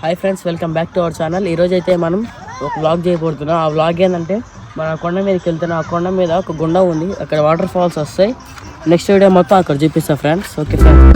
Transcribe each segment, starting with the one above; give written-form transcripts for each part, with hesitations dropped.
Hi friends, welcome back to our channel. ఈరోజు అయితే మనం ఒక వ్లాగ్ చేయబోతున్నాం. ఆ వ్లాగ్ ఏంటంటే మన కొండ మీదకి వెళ్తున్నాం. ఆ కొండ మీద ఒక గుండం ఉంది, అక్కడ వాటర్ ఫాల్స్ వస్తాయి. నెక్స్ట్ వీడియో మొత్తం అక్కడ చూపిస్తా ఫ్రెండ్స్. Okay friends.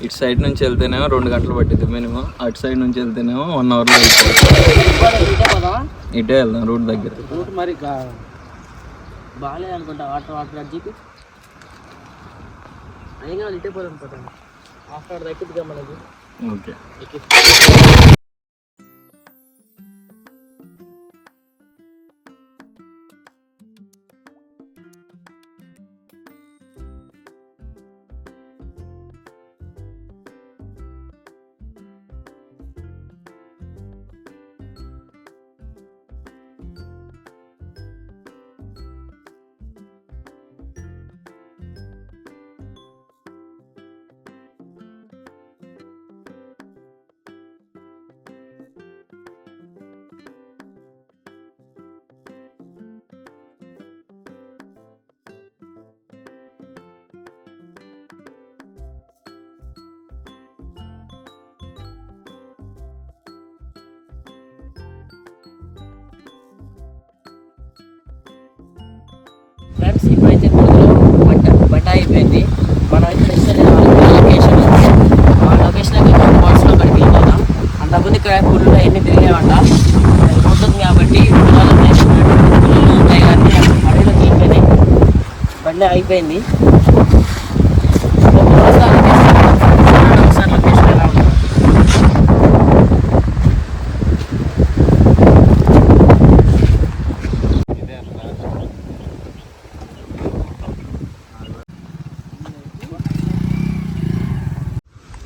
ఇటు సైడ్ నుంచి వెళ్తేనేమో 2 గంటలు పట్టింది మినిమం. అటు సైడ్ నుంచి వెళ్తేనేమో 1 అవర్లో ఇటే వెళ్దాం రూట్ దగ్గర. రూట్ మరి బాగాలేదు అనుకుంటా. వాటర్ అడ్జీకి అయినా ఇటే పోదాం పట్టండి. హాఫ్ అవర్ దక్కిద్దిగా మనకి. ఓకే. ఫ్రెండ్స్, ఇప్పుడైతే బట్ట అయిపోయింది. మనం అయితే లొకేషన్ ఆ లొకేషన్ బాక్స్లో బడికి వెళ్ళిపోతాం. అంతకుముందు ఇక్కడ గుళ్ళు అవన్నీ తిరిగామంట. ఉంటుంది కాబట్టి ఉంటాయి కానీ అడవిలో తీసిపోయినాయి. బండి అయిపోయింది. ఒకసారి లొకేషన్ ఎలా ఉంటుంది.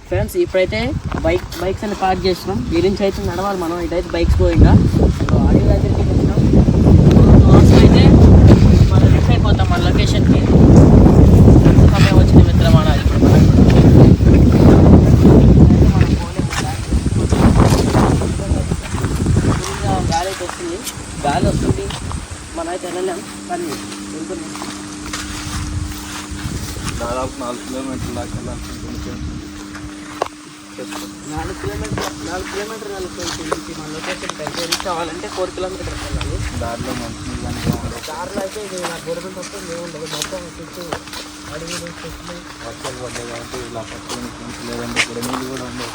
ఫ్రెండ్స్, ఇప్పుడైతే బైక్స్ అని పార్క్ చేస్తున్నాం. ఈ నుంచి అయితే నడవాలి మనం. ఇటైతే బైక్స్ పోయిందా అడవి దగ్గరికి వచ్చినాం. 2 అవర్స్ అయితే మనం రీచ్ అయిపోతాం మన లొకేషన్కి. ఎంత సమయం వచ్చింది మిత్రం అనాలి. ఇప్పుడు మనం గాలి అయితే వస్తుంది. గాలి వస్తుంది, మనం అయితే వెళ్ళలేం కానీ వెళ్తున్నాం. దాదాపు 4 కిలోమీటర్ల దాకా వెళ్ళాల్సి 4 కిలోమీటర్లు వెళ్ళి మన లొకేషన్కి అయితే రీచ్ అవ్వాలంటే 4 కిలోమీటర్స్ వెళ్ళాలి. దారిలో మంచి దారిలో అయితే ఇది నాకు గొడవలు తప్ప ఏముండదు. మొత్తం చుట్టూ అడవిలు చెట్లు వర్షాలు పడ్డాయి కాబట్టి ఇలా పట్టుకొని లేదంటే ఇక్కడ నీళ్ళు కూడా ఉండవు.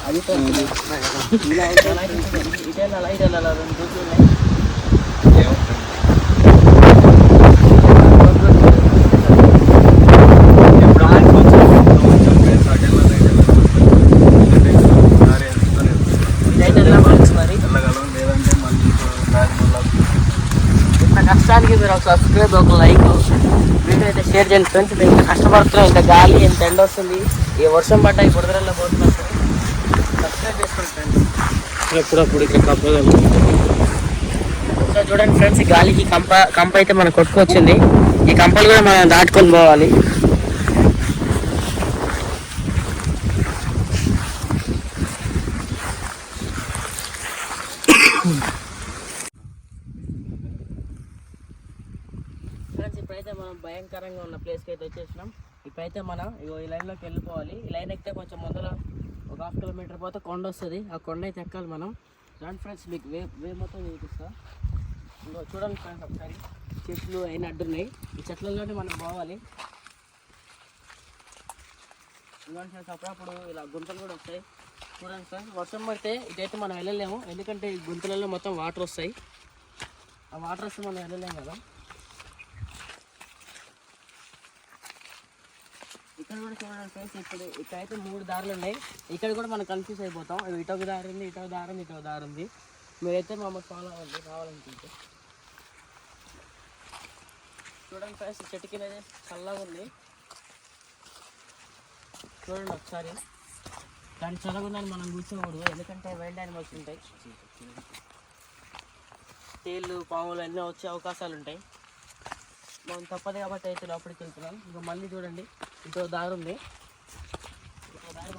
అది ఇలా ఇటు వెళ్ళాలి, ఇటు వెళ్ళాలి. 2 రోజులు ఉన్నాయి. కష్టానికి మీరు ఒక సబ్స్క్రైబ్, ఒక లైక్, వీడియో అయితే షేర్ చేయండి ఫ్రెండ్స్. ఇంత కష్టపడుతున్నాం, ఇంత గాలి, ఇంత ఎండ వస్తుంది, ఈ వర్షం పడ్డా ఈ బుడదరల్లో పోతున్నాం. సబ్స్క్రైబ్ చేసుకోండి ఫ్రెండ్స్. ఎప్పుడప్పుడు ఇక్కడ కంపగలు. సో చూడండి ఫ్రెండ్స్, ఈ గాలికి కంప అయితే మనం కొట్టుకొచ్చింది. ఈ కంపలు కూడా మనం దాటుకొని పోవాలి. ఫ్రెండ్స్, ఇప్పుడైతే మనం భయంకరంగా ఉన్న ప్లేస్కి అయితే వచ్చేసినాం. ఇప్పుడైతే మనం ఈ లైన్లోకి వెళ్ళిపోవాలి. ఈ లైన్ ఎక్కితే కొంచెం ముందర ఒక 1/2 కిలోమీటర్ పోతే కొండ వస్తుంది. ఆ కొండ అయితే ఎక్కాలి మనం. రండి ఫ్రెండ్స్, మీకు వే మొత్తం చూపిస్తా. చూడండి ఫ్రెండ్స్, ఒకసారి చెట్లు అయినా అడ్డున్నాయి. ఈ చెట్లలోనే మనం పోవాలి. చూడండి ఫ్రెండ్స్, అప్పుడప్పుడు ఇలా గుంతలు కూడా వస్తాయి. చూడండి ఫ్రెండ్స్, వర్షం పడితే ఇదైతే మనం వెళ్ళలేము, ఎందుకంటే ఈ గుంతలలో మొత్తం వాటర్ వస్తాయి. ఆ వాటర్ వస్తే మనం వెళ్ళలేం కదా. ఇక్కడ కూడా చూడండి ఫ్రెండ్స్, ఇక్కడైతే 3 దారులు ఉన్నాయి. ఇక్కడ కూడా మనం కన్ఫ్యూజ్ అయిపోతాం. ఇటొక దారి ఉంది, ఇటొక దారి ఉంది, ఇటొక దారి ఉంది. మీరైతే మమ్మల్ని ఫాలో అవ్వండి రావాలనుకుంటే. చూడండి ఫ్రెండ్స్, చెట్టు కింద చల్లగా ఉంది. చూడండి ఒకసారి. కానీ చల్లగా ఉందని మనం కూర్చోకూడదు, ఎందుకంటే వైల్డ్ యానిమల్స్ ఉంటాయి. తేళ్ళు, పాములు అన్నీ వచ్చే అవకాశాలు ఉంటాయి. మనం తప్పదు కాబట్టి అయితే లోపలికి వెళ్తున్నాం. ఇంకా మళ్ళీ చూడండి, ఇంకో దారి ఉంది. ఇంకో దారి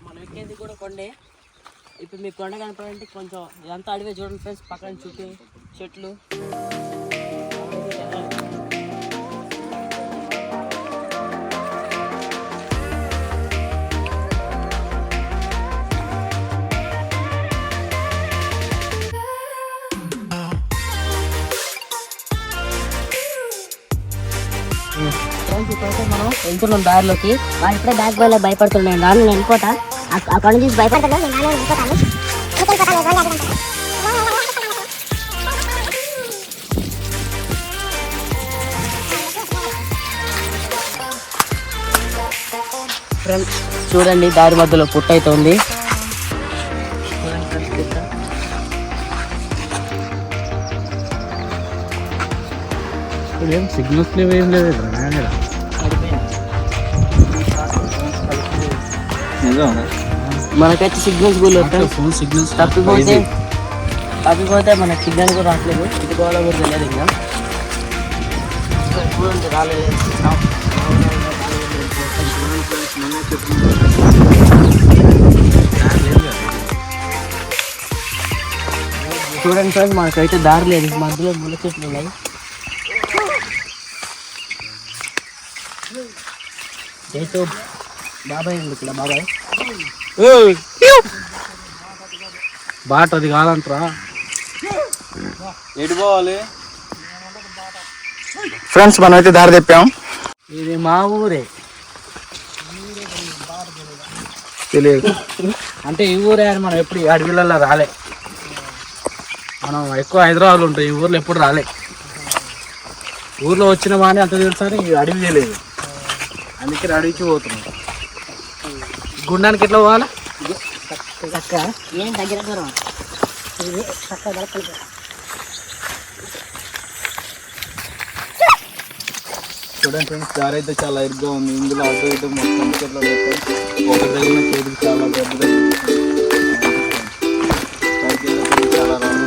మనం ఎక్కేది కూడా కొండే. ఇప్పుడు మీకు కొండ కనపడాలంటే కొంచెం ఇదంతా అడివే. చూడండి ఫ్రెండ్స్, పక్కన చుట్టూ చెట్లు. ఇప్పుడైతే మనం వెళ్తున్నాం దారిలోకి. వాడు ఇప్పుడే బ్యాక్ బాయ్ లో భయపడుతున్నాడు. రాను నేను వెళ్ళిపోతా. అక్కడ నుంచి భయపడతాను. నేను రాను వెళ్ళిపోతాను. ఫ్రెండ్స్ చూడండి, దారి మధ్యలో పుట్ట అయితే ఉంది. ఏం సిగ్నల్స్ లేవు, ఏం లేదు. మనకైతే సిగ్నల్స్ కూడా ఫోన్ సిగ్నల్స్ తప్పిపోతే మనకి సిగ్నల్ కూడా రావట్లేదు. ఇటుకోవాలో కూడా తెలియదు. ఇంకా చూడండి రాలేదు. చూడండి ఫ్రెండ్స్, మనకైతే దారి లేదు. మధ్యలో ముళ్ళ చెట్లు ఉన్నాయి. జైతో బాబాయ్ ఉంది ఇక్కడ. బాబాయ్ బాట అది కాదంటరా. ఎటు పోవాలి ఫ్రెండ్స్? మనం అయితే దారి తెప్పాం. ఇది మా ఊరే. తెలియదు అంటే ఈ ఊరే అని మనం ఎప్పుడు ఈ అడవిలలో రాలే. మనం ఎక్కువ హైదరాబాద్లో ఉంటాం, ఈ ఊర్లో ఎప్పుడు రాలే. ఊర్లో వచ్చిన వాడిని అంత తెలుసు అని ఈ అడవి తెలియదు. అందుకే అడవికి పోతున్నాం. గుండానికి ఎట్లా పోవాలి? ఏం దగ్గర దూరం చూడండి ఫ్రెండ్స్, దారి అయితే చాలా ఇరుగ్గా ఉంది. ఇందులో అటు ఇటు మొత్తం చెట్లు ఒక దగ్గర చేతికి చాలా పెద్దగా చాలా రౌండ్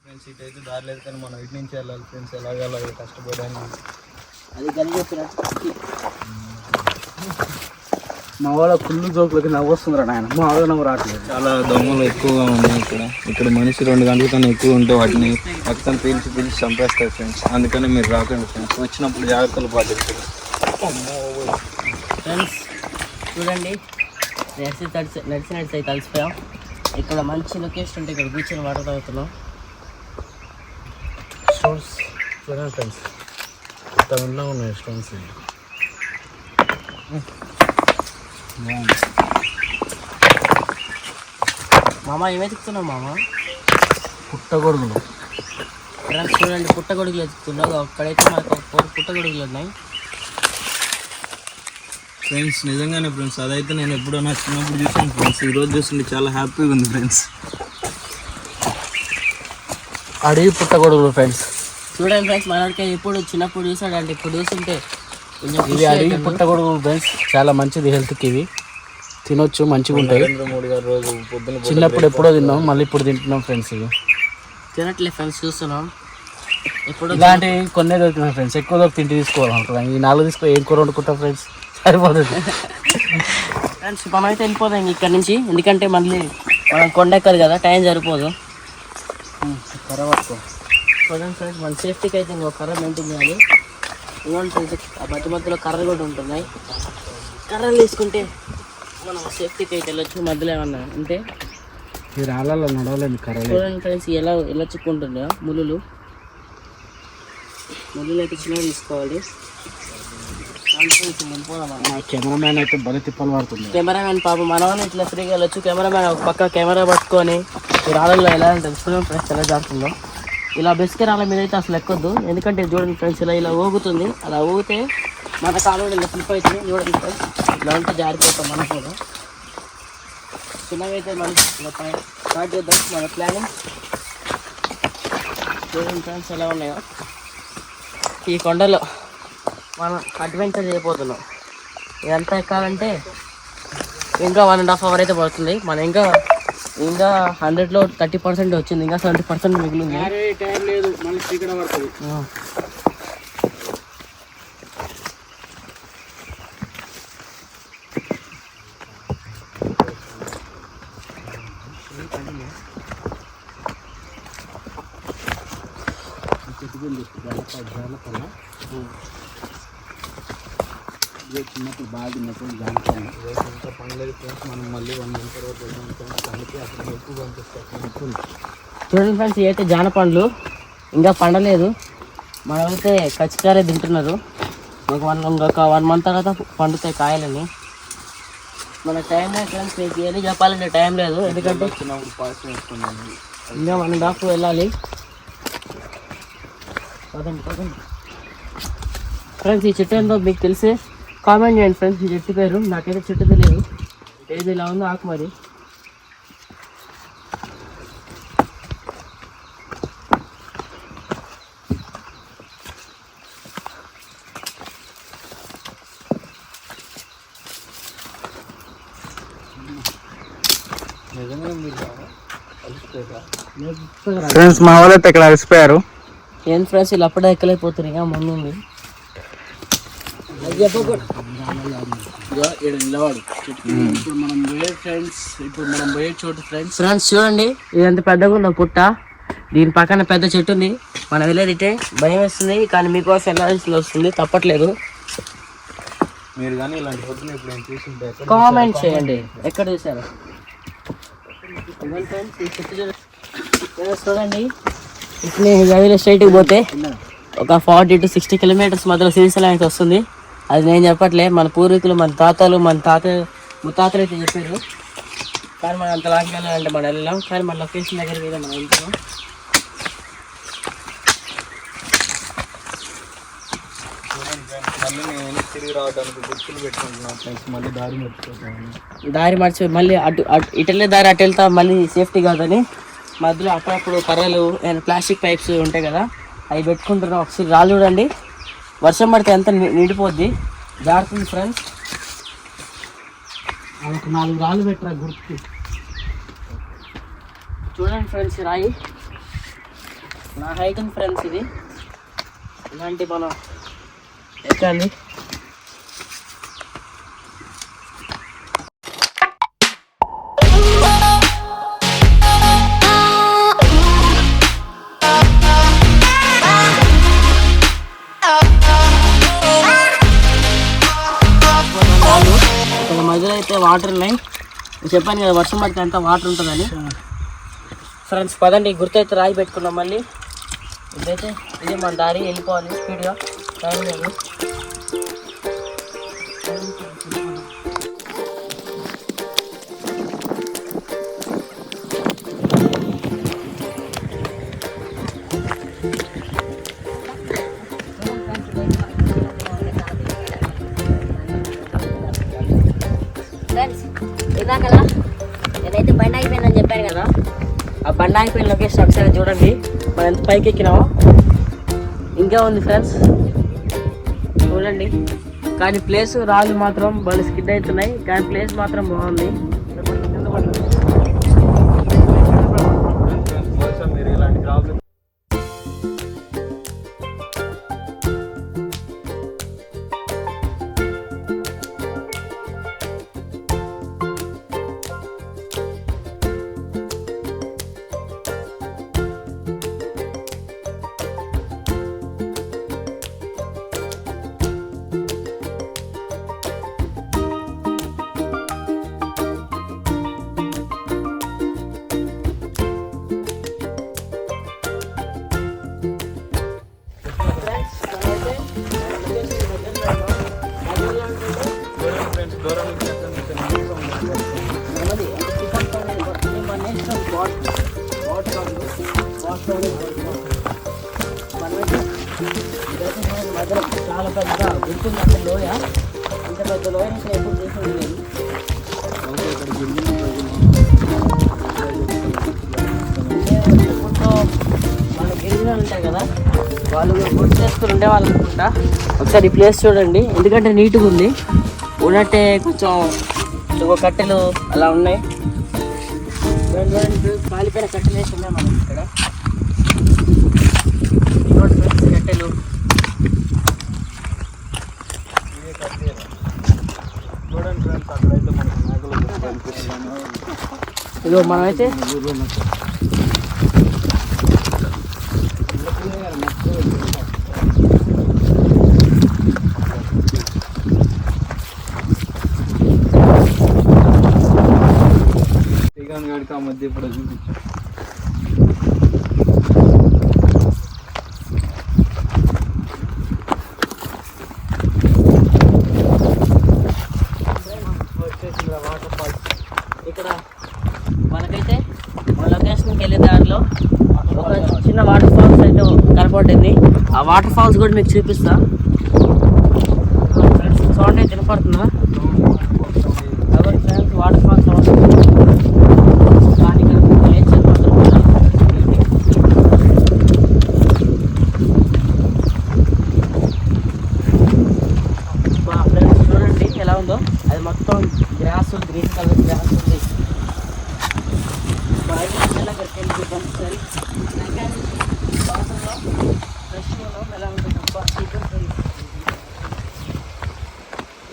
ఫ్రెండ్స్. ఇటు అయితే దారి లేదు, కానీ మనం ఇటు నుంచి వెళ్ళాలి ఫ్రెండ్స్. ఎలాగ కష్టపడాలి. అది కలిగి చెప్పినట్టు మా వాళ్ళ కుళ్ళు జోకులకి నవ్వు వస్తుందిరా నాయన. మా వాళ్ళ నవ్వు రావట్లేదు. చాలా దోమలు ఎక్కువగా ఉన్నాయి ఇక్కడ మనిషి 2 గంటల కన్నా ఎక్కువ ఉంటే వాటిని రక్తం పీల్చి చంపేస్తాయి ఫ్రెండ్స్. అందుకని మీరు రాకండి ఫ్రెండ్స్. వచ్చినప్పుడు జాగ్రత్తలు పాటించాలి ఫ్రెండ్స్. చూడండి, నడిచి అయితే కలిసిపోయాం. ఇక్కడ మంచి లొకేషన్ ఉంటే ఇక్కడ కూర్చొని వాటర్ తాగుతున్నాం. స్టోన్స్ చూడండి ఫ్రెండ్స్, ఇంతమందిలో ఉన్నాయి స్టోన్స్. మామ ఏం వెతుకుతున్నావు మామ? పుట్టగొడుగులు ఫ్రెండ్స్ చూడండి, పుట్టగొడుగులు వెతుకుతున్నావు. అక్కడైతే మనకు 4 పుట్టగొడుగులు ఉన్నాయి ఫ్రెండ్స్. నిజంగానే ఫ్రెండ్స్, అదైతే నేను ఎప్పుడో నా చిన్నప్పుడు చూసాను ఫ్రెండ్స్. ఈరోజు చూస్తుంటే చాలా హ్యాపీగా ఉంది ఫ్రెండ్స్. అడవి పుట్టగొడుగులు ఫ్రెండ్స్. చూడండి ఫ్రెండ్స్, మనకి ఎప్పుడు చిన్నప్పుడు చూసాడు అంటే ఇప్పుడు చూస్తుంటే ఇవి అడవి పుట్టగొడుగులు ఫ్రెండ్స్. చాలా మంచిది హెల్త్కి. ఇవి తినొచ్చు, మంచిగా ఉంటాయి. నరేంద్ర మోడీ గారు రోజు పొద్దున్న చిన్నప్పుడు ఎప్పుడో తిన్నాం, మళ్ళీ ఇప్పుడు తింటున్నాం ఫ్రెండ్స్. ఇవి తినట్లేదు ఫ్రెండ్స్, చూస్తున్నాం. ఎప్పుడు ఇలాంటివి కొన్నే దొరుకుతున్నాయి ఫ్రెండ్స్. ఎక్కువ దొరికి తింటే తీసుకోవాలనుకుంటున్నాం. ఈ 4 తీసుకో, ఏం కూర వండుకుంటాం ఫ్రెండ్స్, సరిపోతుంది ఫ్రెండ్స్. మనం అయితే వెళ్ళిపోదాం ఇక్కడ నుంచి, ఎందుకంటే మళ్ళీ మనం కొండెక్కరు కదా, టైం సరిపోదు. కర్ర పట్టుకో. చూడండి ఫ్రెండ్స్, మన సేఫ్టీకి అయితే ఇంకో కర్ర మెయింటైన్ చేయాలి. ఇవ్వండి ఫ్రెండ్స్, ఆ మధ్యలో కర్రలు కూడా ఉంటున్నాయి. కర్రలు తీసుకుంటే మనం సేఫ్టీకి అయితే వెళ్ళొచ్చు. మధ్యలో ఏమన్నా ఉంటే మీరు రాళ్ళలో నడవలేదు కర్రలు. చూడండి ఫ్రెండ్స్, ఎలా చిక్కుంటుందో ముళ్ళు అయితే చిన్నగా తీసుకోవాలి. కెమెరామ్యాన్ అయితే బలి తిప్పలు పడుతుంది. కెమెరామెన్ పాపం మనవని ఇట్లా ఫ్రీగా వెళ్ళొచ్చు. కెమెరామెన్ ఒక పక్క కెమెరా పట్టుకొని ఈ రాళ్ళల్లో ఎలా తెలుసుకున్నాం ఫ్రెండ్స్ ఎలా జారుతుందో. ఇలా బెస్కే రాళ్ళ మీద అయితే అసలు ఎక్కొద్దు, ఎందుకంటే చూడండి ఫ్రెండ్స్ ఇలా ఊగుతుంది. అలా ఊగితే మన కాలు ఇలా స్లిప్ అవుతుంది. చూడండి ఫ్రెండ్స్ ఇలా ఉంటే జారిపోతాం మనం కూడా. చిన్నగా అయితే మనం ఇలా స్టార్ట్ చేద్దాం మన ప్లానింగ్. చూడండి ఫ్రెండ్స్ ఎలా ఉన్నాయో. ఈ కొండలో మనం అడ్వెంచర్ చేయబోతున్నాం. ఇదంతా ఎక్కాలంటే ఇంకా 1.5 hours అయితే పడుతుంది. మనం ఇంకా 100లో 30% వచ్చింది, ఇంకా 70% మిగిలింది. టైం లేదు, మళ్ళీ చీకటి పడుతుంది. చిన్నప్పుడు బాగా తిన్నప్పుడు జాంకాయ ఇంకా పండలేదు ఫ్రెండ్స్. మనం మళ్ళీ 1 month తర్వాత అందుకే అసలు ఎక్కువ పంపిస్తాం. చూడండి ఫ్రెండ్స్ ఇవైతే జానపండ్లు ఇంకా పండలేదు. మనమైతే కచ్చికారే తింటున్నారు. ఇంకొక 1 month తర్వాత పండుతాయి కాయలని. మన టైం లేదు ఫ్రెండ్స్, మీకు ఏది చెప్పాలంటే టైం లేదు, ఎందుకంటే ఇంకా 1.5 వెళ్ళాలి. పదండి ఫ్రెండ్స్. ఈ చెట్టు ఏంటో మీకు తెలిసి కామెంట్ చేయండి ఫ్రెండ్స్. ఈ చెట్టు పేరు నాకైతే చెట్టు తెలియదు, ఏది ఇలా ఉందో ఆకు మరి. ఫ్రెండ్స్ మా వాళ్ళైతే ఇక్కడ అలసిపోయారు. ఏం ఫ్రెండ్స్ ఇలా అప్పుడే ఎక్కలేకపోతున్నాయి. ముందు ఇప్పుడు మనం పోయే చోటు ఫ్రెండ్స్ చూడండి ఇది ఎంత పెద్దగా ఉన్న పుట్ట. దీని పక్కన పెద్ద చెట్టు ఉంది. మనం వెళ్ళేదిటే భయం వేస్తుంది, కానీ మీకోసం వెళ్ళాల్సి వస్తుంది, తప్పట్లేదు. మీరు కానీ ఇలాంటి పొద్దున ఇప్పుడు చూస్తుంటే కామెంట్ చేయండి ఎక్కడ చూసారు. చూడండి ఇట్లా గదిలో స్ట్రైట్కి పోతే ఒక 40 to 60 kilometers మధ్యలో శ్రీశైలం అయితే వస్తుంది. అది నేను చెప్పట్లే, మన పూర్వీకులు మన తాతలు ముత్తాతలు అయితే చెప్పారు. కానీ మనం అంత లాంగ్ వెళ్ళాలంటే మనం వెళ్ళాం, కానీ మన లొకేషన్ దగ్గరికి వెళ్ళాం మనం వెళ్తాం. తిరిగి రావడానికి గుర్తులు పెట్టుకుంటున్నాం ఫ్రెండ్స్. మళ్ళీ దారి మర్చిపోయి మళ్ళీ ఇటెళ్ళే దారి అటు వెళ్తా మళ్ళీ సేఫ్టీ కాదని మధ్యలో అప్పుడప్పుడు కర్రలు ప్లాస్టిక్ పైప్స్ ఉంటాయి కదా, అవి పెట్టుకుంటున్నాం. ఒకసారి రాళ్ళు చూడండి, వర్షం పడితే ఎంత నిండిపోద్ది, జాగ్రత్త ఫ్రెండ్స్. ఒక 4 రాళ్ళు పెట్టరా గుర్తు. చూడండి ఫ్రెండ్స్ రాయి నా హైట్ ఉంది ఫ్రెండ్స్. ఇది ఇలాంటి మనం ఎక్కాలి. మధ్యలో అయితే వాటర్ ఉన్నాయి. చెప్పాను కదా వర్షం పడితే అంతా వాటర్ ఉంటుందని. ఫ్రెండ్స్ పదండి, గుర్తయితే రాయి పెట్టుకున్నాం. మళ్ళీ ఇదైతే ఇది మన దారి, వెళ్ళిపోవాలి స్పీడ్గా. టైం లేదు. ఇదా కదా నేనైతే బండి అయిపోయిందని చెప్పాను కదా, ఆ బండి అయిపోయిన లొకేషన్ ఒకసారి చూడండి. మనం ఎంత పైకి ఎక్కినామో ఇంకా ఉంది ఫ్రెండ్స్ చూడండి. కానీ ప్లేస్ రాళ్ళు మాత్రం బాగా స్కిడ్ అవుతున్నాయి, కానీ ప్లేస్ మాత్రం బాగుంది. మధ్యలో చాలా పెద్ద గుర్తుంది అంటే లోయ, ఇంత పెద్ద లోయ నేను ఎప్పుడు చూసి లేదు. ఎప్పుడో మన గిరిజనులు ఉంటాయి కదా, వాళ్ళు గుర్తు చేసుకుని ఉండేవాళ్ళు అనుకుంటా. ఒకసారి ఈ ప్లేస్ చూడండి, ఎందుకంటే నీట్గా ఉంది. ఉన్నట్టే కొంచెం కట్టెలు అలా ఉన్నాయి. కాలిపోయిన కట్టెలు వేసి ఉన్నాయి మనం ఇక్కడ. కట్టెలు ఇదిగో మనమైతే మధ్య ఇప్పుడు చూపించాం. వాటర్ ఫాల్స్ ఇక్కడ మనకైతే మన లొకేషన్కి వెళ్ళే దారిలో ఒక చిన్న వాటర్ ఫాల్స్ అయితే కనపడింది. ఆ వాటర్ ఫాల్స్ కూడా మీకు చూపిస్తా. ఫ్రెండ్స్ సౌండ్ అయితే వినపడుతుందా? ఎవరి ఫ్రెండ్స్ వాటర్ ఫాల్స్ కానీ ఫ్రెండ్స్ చూడండి ఎలా ఉందో. అది మొత్తం గ్రాస్, గ్రీన్ కలర్ గ్రాస్ ఉంది.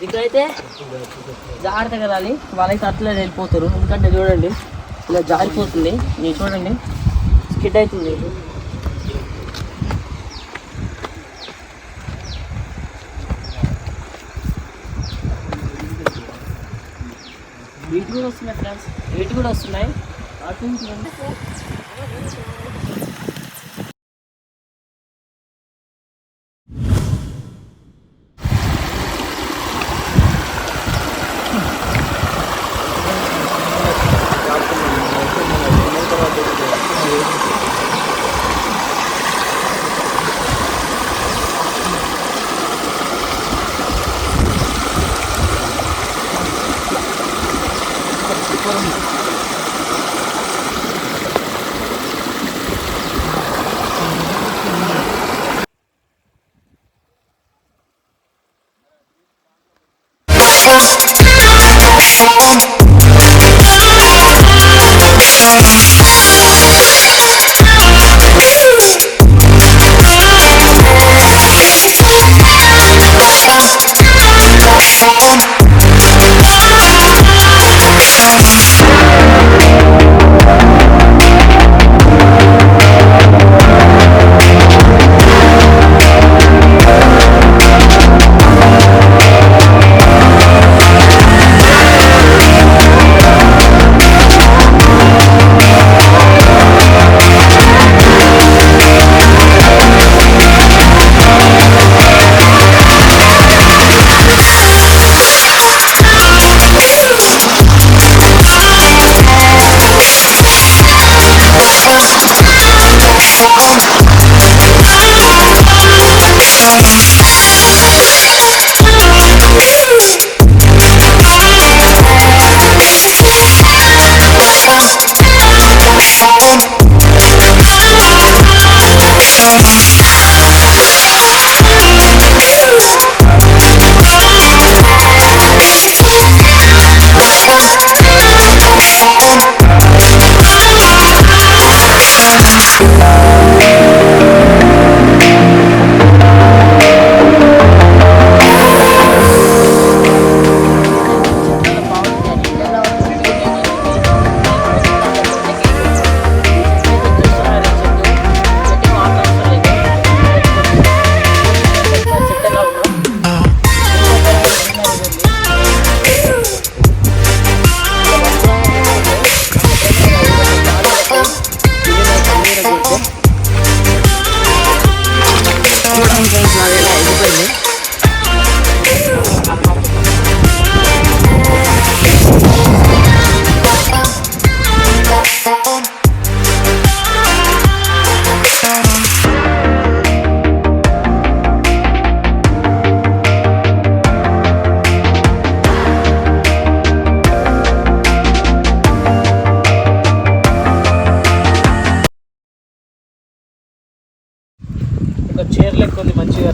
ఇక్కడైతే జాగ్రత్తగా వెళ్ళాలి, వాళ్ళైతే అట్లే వెళ్ళిపోతారు. ఎందుకంటే చూడండి ఇలా జారిపోతుంది, మీరు చూడండి స్కిడ్ అవుతుంది. వీటి కూడా వస్తున్నాయి ఫ్రెండ్స్, వీటి కూడా వస్తున్నాయి. అటు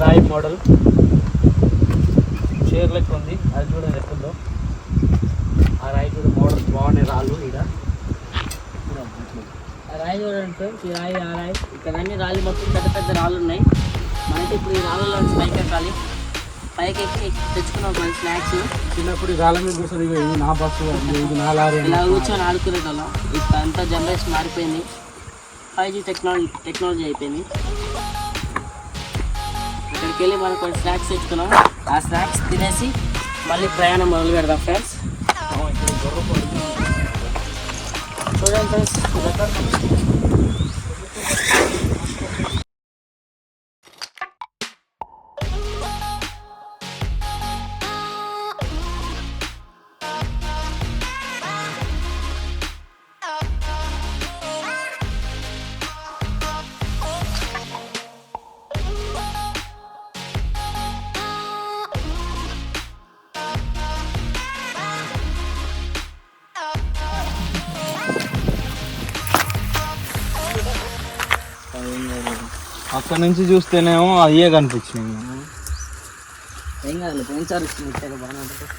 రాయి మోడల్ చీర లెక్క ఉంది, అది చూడండి ఎక్కడో. ఆ రాయి కూడా మోడల్ బాగున్నాయి రాళ్ళు. ఇక్కడ ఆ రాయి చూడండి ఫ్రెండ్స్, ఈ రాయి ఆ రాయి ఇక్కడ అన్ని రాళ్ళు మొత్తం పెద్ద పెద్ద రాళ్ళు ఉన్నాయి. మనకి ఇప్పుడు ఈ రాళ్ళలో నుంచి పైకి ఎక్కాలి. పైకి ఎక్కి తెచ్చుకున్నాం మన స్నాక్స్. చిన్నప్పుడు ఈ రాళ్ళ మీద కూర్చొని ఇది నా బస్సు, ఇది నా లారీ ఇలా కూర్చొని ఆడుకునేటోళ్ళం. ఇప్పుడు అంతా జనరేషన్ మారిపోయింది, 5G టెక్నాలజీ అయిపోయింది. ఇక్కడికి వెళ్ళి మనం కొన్ని స్నాక్స్ తెచ్చుకున్నాం. ఆ స్నాక్స్ తినేసి మళ్ళీ ప్రయాణం మొదలు పెడదాం ఫ్రెండ్స్. చూడండి ఫ్రెండ్స్, అక్కడ నుంచి చూస్తేనేమో అయ్యే కనిపించింది. ఏం కాదు పోయినసారి వచ్చింది బాగానే ఉంటుంది.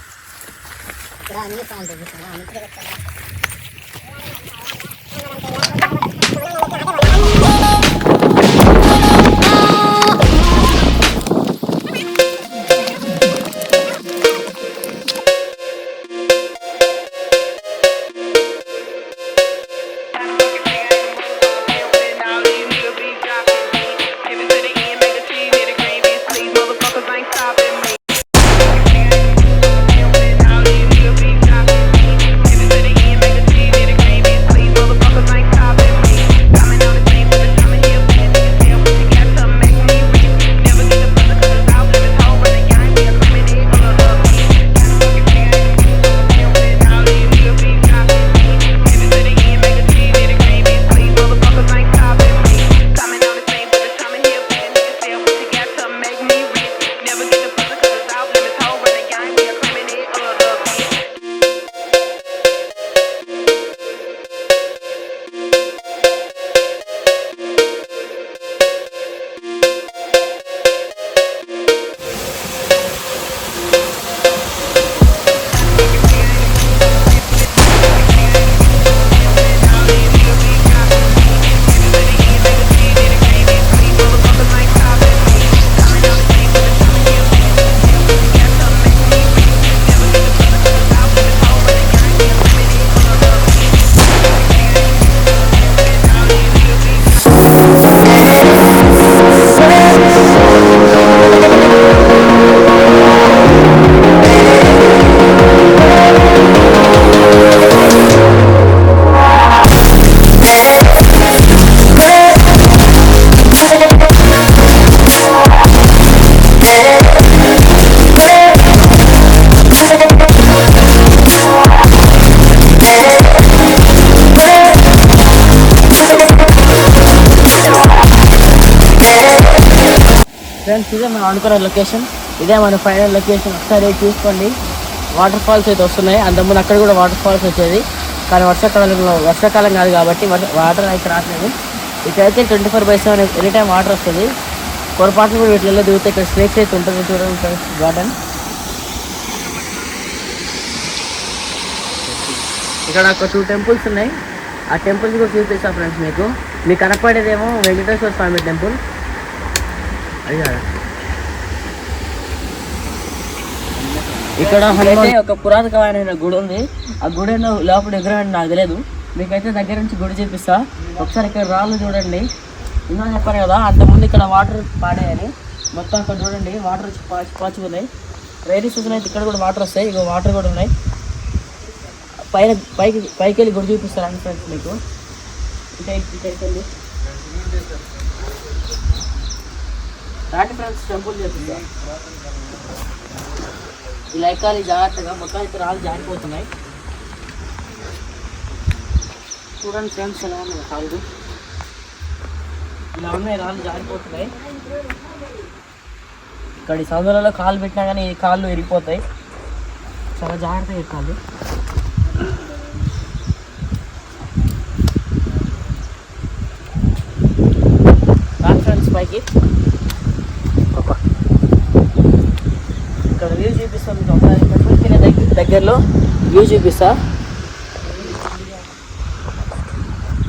ఫ్రెండ్స్, ఇదే మనం అనుకున్న లొకేషన్, ఇదే మన ఫైనల్ లొకేషన్. ఒకసారి చూసుకోండి, వాటర్ ఫాల్స్ అయితే వస్తున్నాయి. అంతకుముందు అక్కడ కూడా వాటర్ ఫాల్స్ వచ్చేది, కానీ వర్షాకాలం కాదు కాబట్టి వాటర్ అయితే రావట్లేదు. ఇక్కడైతే 24/7 ఎనీ టైం వాటర్ వస్తుంది. పొరపాటును కూడా వీటిలో దిగితే ఇక్కడ స్నేక్స్ అయితే ఉంటుంది. చూడండి ఫ్రెండ్స్, గార్డెన్. ఇక్కడ ఒక 2 టెంపుల్స్ ఉన్నాయి, ఆ టెంపుల్స్ కూడా చూపిస్తాను ఫ్రెండ్స్. మీకు కనపడేదేమో వెంకటేశ్వర స్వామి టెంపుల్. ఇక్కడ ఒక పురాతనమైన గుడి ఉంది. ఆ గుడి లోపల ఎగురని నాకు తెలియదు. మీకైతే దగ్గర నుంచి గుడి చూపిస్తా. ఒకసారి ఇక్కడ రాళ్ళు చూడండి. ఇంకా చెప్పాను కదా, అంతకుముందు ఇక్కడ వాటర్ పాడేయని. మొత్తం అక్కడ చూడండి, వాటర్ పాచుకున్నాయి. రైనీ సీజన్ అయితే ఇక్కడ కూడా వాటర్ వస్తాయి. ఇక వాటర్ కూడా ఉన్నాయి. పైకి వెళ్ళి గుడి చూపిస్తారు అండి ఫ్రెండ్స్ మీకు. ఇక్కడికి వెళ్ళి రాటి ఫ్రెండ్స్, టెంపుల్ చేస్తుందా ఇలా ఎక్కాలి జాగ్రత్తగా. మొత్తం ఇక్కడ రాళ్ళు జారిపోతున్నాయి. చూడండి ఫ్రెండ్స్, ఎలా ఉన్నాయి కాళ్ళు, ఇలా ఉన్నాయి, రాళ్ళు జారిపోతున్నాయి. ఇక్కడ ఈ సముద్రంలో కాళ్ళు పెట్టినా కానీ ఈ కాళ్ళు విరిగిపోతాయి. చాలా జాగ్రత్తగా ఎక్కాలి. ఫ్రెండ్స్, పైకి దగ్గరలో వ్యూ చూపిస్తా.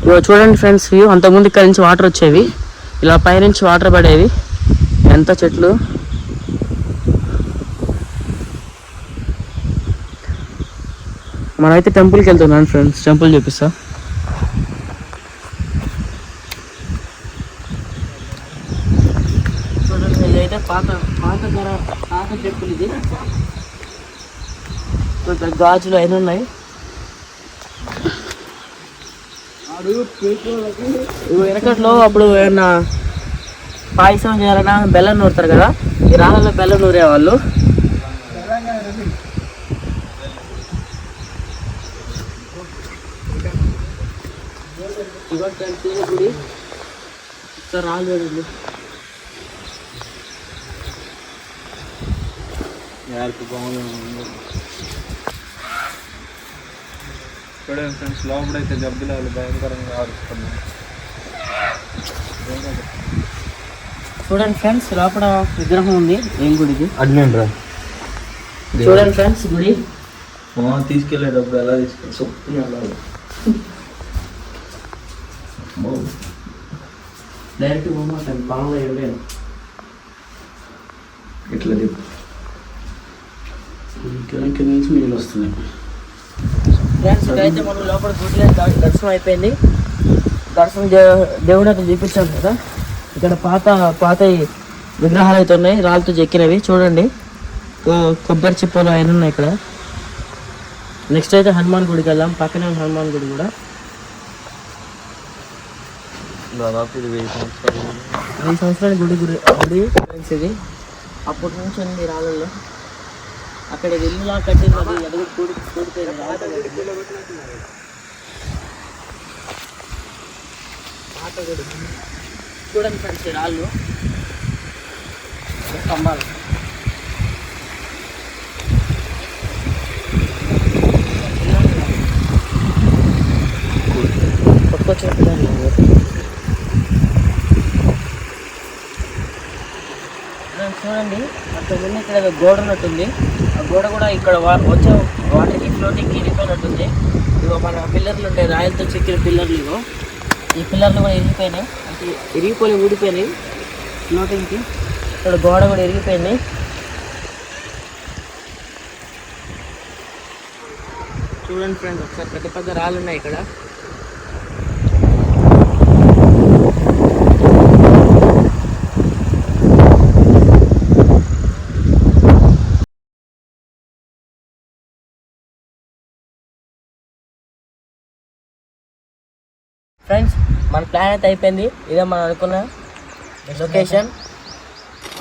ఇగో చూడండి ఫ్రెండ్స్ వ్యూ. అంతకుముందు ఇక్కడ నుంచి వాటర్ వచ్చేవి, ఇలా పైనుంచి వాటర్ పడేవి. ఎంత చెట్లు. మనమైతే టెంపుల్కి వెళ్తున్నాను ఫ్రెండ్స్, టెంపుల్ చూపిస్తా. చూడండి ఇదైతే పాత టెంపుల్. ఇది కొంచెం గాజులు అయిన ఉన్నాయి. వెనకట్లో అప్పుడు ఏమన్నా పాయసం చేయాలన్నా బెల్లం నూరుతారు కదా, ఈ రాళ్ళలో బెల్లం నూరేవాళ్ళు. గుడి రాళ్ళు చూడండి. చూడండి ఫ్రెండ్స్, లోపడైతే జబ్బులు భయంకరంగా ఆడుతున్నాయి. చూడండి ఫ్రెండ్స్, లోపల విగ్రహం ఉంది. ఏం గుడి ఇది? అడ్నండి రా. చూడండి ఫ్రెండ్స్ గుడి. తీసుకెళ్ళేటప్పుడు ఎలా తీసుకెళ్ళి డైరెక్ట్ పోమాటండి, పాములో వెళ్ళాను. ఇట్లా కింద నుంచి నీళ్ళు వస్తున్నాయి. ఫ్రెండ్స్ ఇక్కడైతే మనం లోపల గుడిలో దర్శనం అయిపోయింది. దర్శనం దేవుడు అయితే చూపించాం కదా. ఇక్కడ పాత విగ్రహాలు అయితే ఉన్నాయి, రాళ్ళతో చెక్కినవి. చూడండి కొబ్బరి చిప్పలు అయిన ఉన్నాయి ఇక్కడ. నెక్స్ట్ అయితే హనుమాన్ గుడికి వెళ్దాం. పక్కనే ఉంది హనుమాన్ గుడి కూడా. దాదాపు ఇది 1000 సంవత్సరాల గుడి ఫ్రెండ్స్ ఇది. అప్పటి నుంచి ఉంది రాళ్ళల్లో. అక్కడ ఇల్లులా కట్టింది, అది ఎదుగు కూడిపోయింది. చూడండి ఫ్రెండ్స్ ఈ రాళ్ళు స్తంభాలు. కొట్టుకొచ్చిన పిల్లలు చూడండి. అంతకుముందు ఇక్కడ ఏదో గోడ ఉన్నట్టుంది. ఆ గోడ కూడా ఇక్కడ వచ్చే వాటర్కి ఫ్లోటింగ్కి ఇరిగిపోయినట్టుంది. ఇగో మన పిల్లర్లు ఉంటాయి, రాయలతో చెక్కిన పిల్లర్లు. ఇగో ఈ పిల్లర్లు కూడా ఇరిగిపోయినాయి, అంటే ఇరిగిపోయి ఊడిపోయినాయి ఫ్లోటింగ్కి. ఇక్కడ గోడ కూడా ఇరిగిపోయినాయి. చూడండి ఫ్రెండ్స్, ఒకసారి పెద్ద పెద్ద రాళ్ళు ఉన్నాయి ఇక్కడ. ఫ్రెండ్స్ మన ప్లాన్ అయితే అయిపోయింది. ఇదే మనం అనుకున్న లొకేషన్.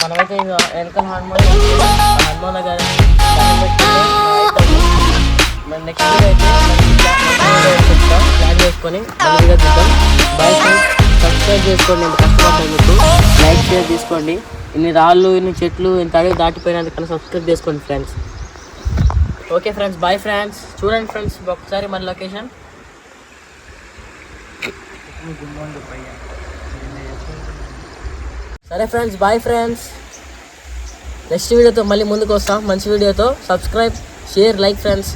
మనమైతే వెనకాల హనుమాన్ గారిని మన నెక్స్ట్ వీడియో అయితే ప్లాన్ చేసుకొని చూద్దాం. బాయ్ ఫ్రెండ్స్, సబ్స్క్రైబ్ చేసుకోండి. ఎంత కష్టపడ్డాను మీకు. లైక్ షేర్ తీసుకోండి. ఇన్ని రాళ్ళు, ఇన్ని చెట్లు, ఇంత అడిగి దాటిపోయినందుకన్నా సబ్స్క్రైబ్ చేసుకోండి friends. Okay friends, bye friends. చూడండి ఫ్రెండ్స్ ఒకసారి మన లొకేషన్. సరే ఫ్రెండ్స్, బాయ్ ఫ్రెండ్స్. నెక్స్ట్ వీడియోతో మళ్ళీ ముందుకు వస్తాం, మంచి వీడియోతో. Subscribe, share, like friends.